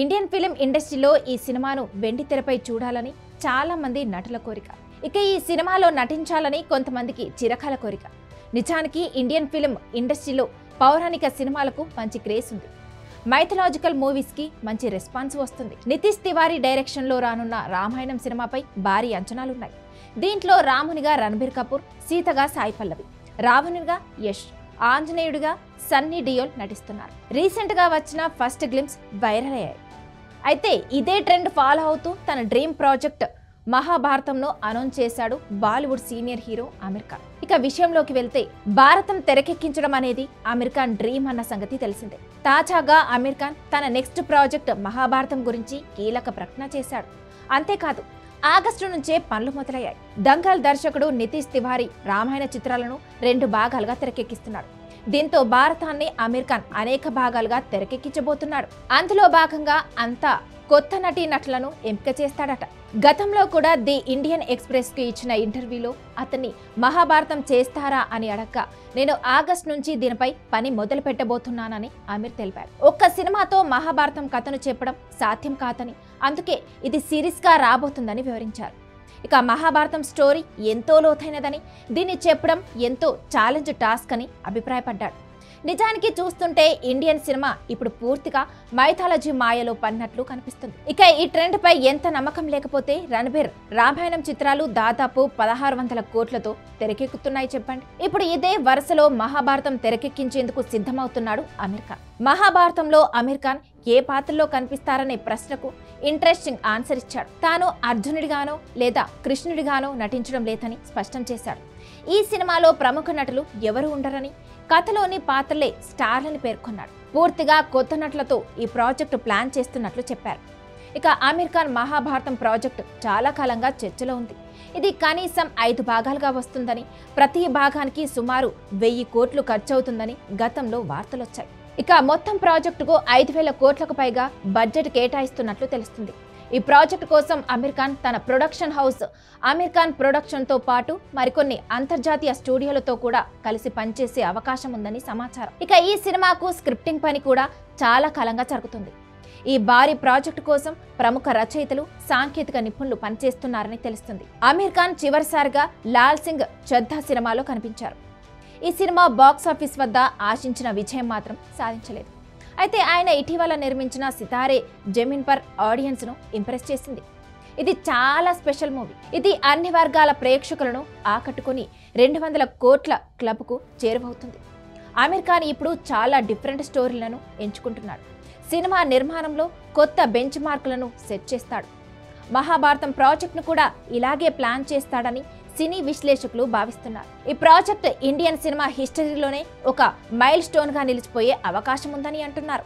Indian film ఇండస్ట్రీలో ఈ సినిమాను వెండితెరపై చూడాలని చాలా మంది నటుల కోరిక. ఇక ఈ సినిమాలో నటించాలని కొంతమందికి చిరకాల కోరిక. నిజానికి ఇండియన్ ఫిలిం ఇండస్ట్రీలో పౌరాణిక సినిమాలకు మంచి క్రేజ్ ఉంది. మైథలాజికల్ మూవీస్ కి మంచి రెస్పాన్స్ వస్తుంది. నితీష్ తివారీ డైరెక్షన్ లో రానున్న రామాయణం సినిమాపై భారీ అంచనాలున్నాయి. దీంట్లో రామునిగా రణబీర్ కపూర్, సీతగా సాయి పల్లవి, రావణునిగా యష్, ఆంజనేయుడిగా సన్నీ డియోల్ నటిస్తున్నారు. రీసెంట్ గా వచ్చిన ఫస్ట్ గ్లింప్స్ వైరల్ అయ్యాయి. అయితే ఇదే ట్రెండ్ ఫాలో అవుతూ తన డ్రీమ్ ప్రాజెక్ట్ మహాభారతంను అనౌన్స్ చేశాడు బాలీవుడ్ సీనియర్ హీరో ఆమిర్ ఖాన్. ఇక విషయంలోకి వెళ్తే భారతం తెరకెక్కించడం అనేది ఆమిర్ ఖాన్ డ్రీమ్ అన్న సంగతి తెలిసిందే. తాజాగా ఆమిర్ ఖాన్ తన నెక్స్ట్ ప్రాజెక్ట్ మహాభారతం గురించి కీలక ప్రకటన చేశాడు. అంతేకాదు ఆగస్టు నుంచే పనులు మొదలయ్యాయి. దంగల్ దర్శకుడు నితీష్ తివారీ రామాయణ చిత్రాలను 2 భాగాలుగా తెరకెక్కిస్తున్నాడు. దీంతో భారతాన్ని ఆమిర్ ఖాన్ అనేక భాగాలుగా తెరకెక్కించబోతున్నాడు. అందులో భాగంగా అంతా కొత్త నటీనటులను ఎంపిక చేస్తాడట. గతంలో కూడా ది ఇండియన్ ఎక్స్ప్రెస్ కి ఇచ్చిన ఇంటర్వ్యూలో అతన్ని మహాభారతం చేస్తారా అని అడగ్గా నేను ఆగస్టు నుంచి దీనిపై పని మొదలు పెట్టబోతున్నానని ఆమిర్ తెలిపారు. ఒక్క సినిమాతో మహాభారతం కథను చెప్పడం సాధ్యం కాదని, అందుకే ఇది సిరీస్ గా రాబోతుందని వివరించారు. ఇక మహాభారతం స్టోరీ ఎంతో లోతైనదని, దీన్ని చెప్పడం ఎంతో ఛాలెంజ్ టాస్క్ అని అభిప్రాయపడ్డాడు. నిజానికి చూస్తుంటే ఇండియన్ సినిమా ఇప్పుడు పూర్తిగా మైథాలజీ మాయలో పడినట్లు కనిపిస్తుంది. ఇక ఈ ట్రెండ్ పై ఎంత నమ్మకం లేకపోతే రణబీర్ రామాయణం చిత్రాలు దాదాపు 1600 కోట్లతో తెరకెక్కుతున్నాయి చెప్పండి. ఇప్పుడు ఇదే వరుసలో మహాభారతం తెరకెక్కించేందుకు సిద్ధమవుతున్నాడు ఆమిర్ ఖాన్. మహాభారతంలో ఆమిర్ ఖాన్ ఏ పాత్రలో కనిపిస్తారనే ప్రశ్నకు ఇంట్రెస్టింగ్ ఆన్సర్ ఇచ్చాడు. తాను అర్జునుడిగానో లేదా కృష్ణుడిగానో నటించడం లేదని స్పష్టం చేశాడు. ఈ సినిమాలో ప్రముఖ నటులు ఎవరు ఉండరని, కథలోని పాత్రలే స్టార్లని పేర్కొన్నాడు. పూర్తిగా కొత్త నటులతో ఈ ప్రాజెక్టు ప్లాన్ చేస్తున్నట్లు చెప్పారు. ఇక ఆమిర్ ఖాన్ మహాభారతం ప్రాజెక్టు చాలా కాలంగా చర్చలో ఉంది. ఇది కనీసం 5 భాగాలుగా వస్తుందని, ప్రతి భాగానికి సుమారు 1000 కోట్లు ఖర్చవుతుందని గతంలో వార్తలొచ్చాయి. ఇక మొత్తం ప్రాజెక్టుకు 5000 కోట్లకు పైగా బడ్జెట్ కేటాయిస్తున్నట్లు తెలుస్తుంది. ఈ ప్రాజెక్టు కోసం ఆమిర్ ఖాన్ తన production house Aamir Khan production తో పాటు మరికొన్ని అంతర్జాతీయ స్టూడియోలతో కూడా కలిసి పనిచేసే అవకాశం ఉందని సమాచారం. ఇక ఈ సినిమాకు స్క్రిప్టింగ్ పని కూడా చాలా కాలంగా జరుగుతుంది. ఈ భారీ ప్రాజెక్టు కోసం ప్రముఖ రచయితలు, సాంకేతిక నిపుణులు పనిచేస్తున్నారని తెలుస్తుంది. ఆమిర్ ఖాన్ చివరిసారిగా లాల్ సింగ్ చద్దా సినిమాలో కనిపించారు. ఈ సినిమా బాక్సాఫీస్ వద్ద ఆశించిన విజయం మాత్రం సాధించలేదు. అయితే ఆయన ఇటీవల నిర్మించిన సితారే జమీన్ పర్ ఆడియన్స్ ను ఇంప్రెస్ చేసింది. ఇది చాలా స్పెషల్ మూవీ. ఇది అన్ని వర్గాల ప్రేక్షకులను ఆకట్టుకుని 200 కోట్ల క్లబ్కు చేరువవుతుంది. ఆమిర్ ఖాన్ ఇప్పుడు చాలా డిఫరెంట్ స్టోరీలను ఎంచుకుంటున్నాడు. సినిమా నిర్మాణంలో కొత్త బెంచ్ మార్కులను సెట్ చేస్తాడు. మహాభారతం ప్రాజెక్టును కూడా ఇలాగే ప్లాన్ చేస్తాడని సినీ విశ్లేషకులు భావిస్తున్నారు. ఈ ప్రాజెక్ట్ ఇండియన్ సినిమా హిస్టరీలోనే ఒక మైల్ స్టోన్ గా నిలిచిపోయే అవకాశం ఉందని అంటున్నారు.